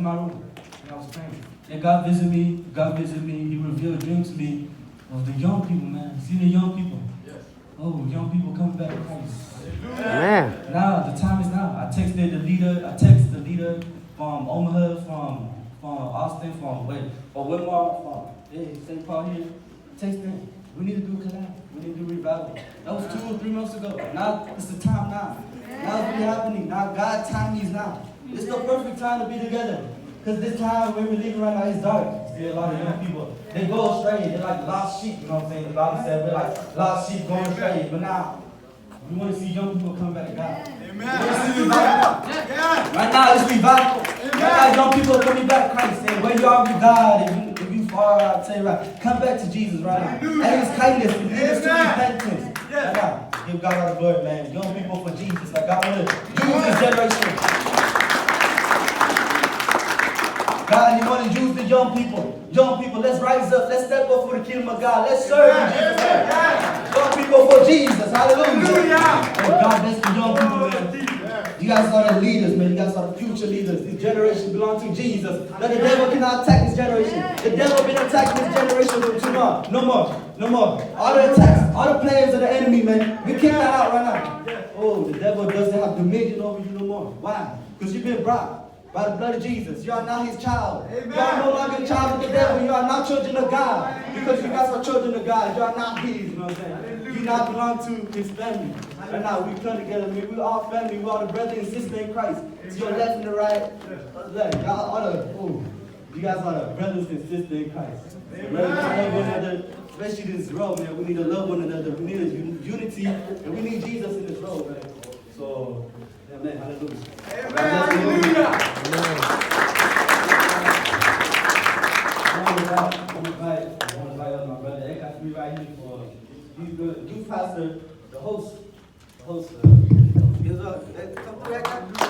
my room and I was praying. And God visited me. He revealed a dream to me of the young people, man. See the young people? Yes. Oh, young people coming back to Christ. Man. Now, the time is now. I texted the leader from Omaha, from Austin, from Whitmore, from St. Paul here. Text them. We need to do a collab. We need to do revival. That was 2 or 3 months ago. Now, it's the time now. Now it's really happening. Now, God's time is now. It's the perfect time to be together. Because this time where we're living right now is dark. See a lot of young people. They go astray. They're like lost sheep. You know what I'm saying? The Bible said we're like lost sheep going astray. But now, we want to see young people come back to God. Amen. We want to see revival. Yeah. Right now, it's revival. Amen. Right now, young people are coming back to Christ. Saying, where you are with God, if you far out, tell you right, come back to Jesus right now. And His kindness, and lead us to repentance. Right now, give God all the glory, man. Young people for Jesus. Like God want to use this generation. God, you want to use the young people. Young people, let's rise up. Let's step up for the kingdom of God. Let's serve Jesus. Young people for Jesus. Hallelujah. And God bless the young people, man. You guys are the leaders, man. You guys are the future leaders. This generation belongs to Jesus. That the devil cannot attack this generation. The devil been attacking this generation for too long. No more. All the attacks, all the plans of the enemy, man. We kick that out right now. Oh, the devil doesn't have dominion over you no more. Why? Because you've been brought by the blood of Jesus. You are now His child. Amen. You are no longer a child of the devil. You are now children of God. Because you guys are children of God. You are not His. You know what I'm saying? You now belong to His family. Right now, we come together. I mean, we're all family. We're all the brother and sister in Christ. To your left and the right. You guys are the brothers and sisters in Christ. Amen. We love one another. Especially this road, man. We need to love one another. We need unity. And we need Jesus in this road, man. So, amen. Hallelujah. Amen. Hallelujah. I want to invite my brother Eka to be right here for he's the youth pastor, the host. Come through, Eka.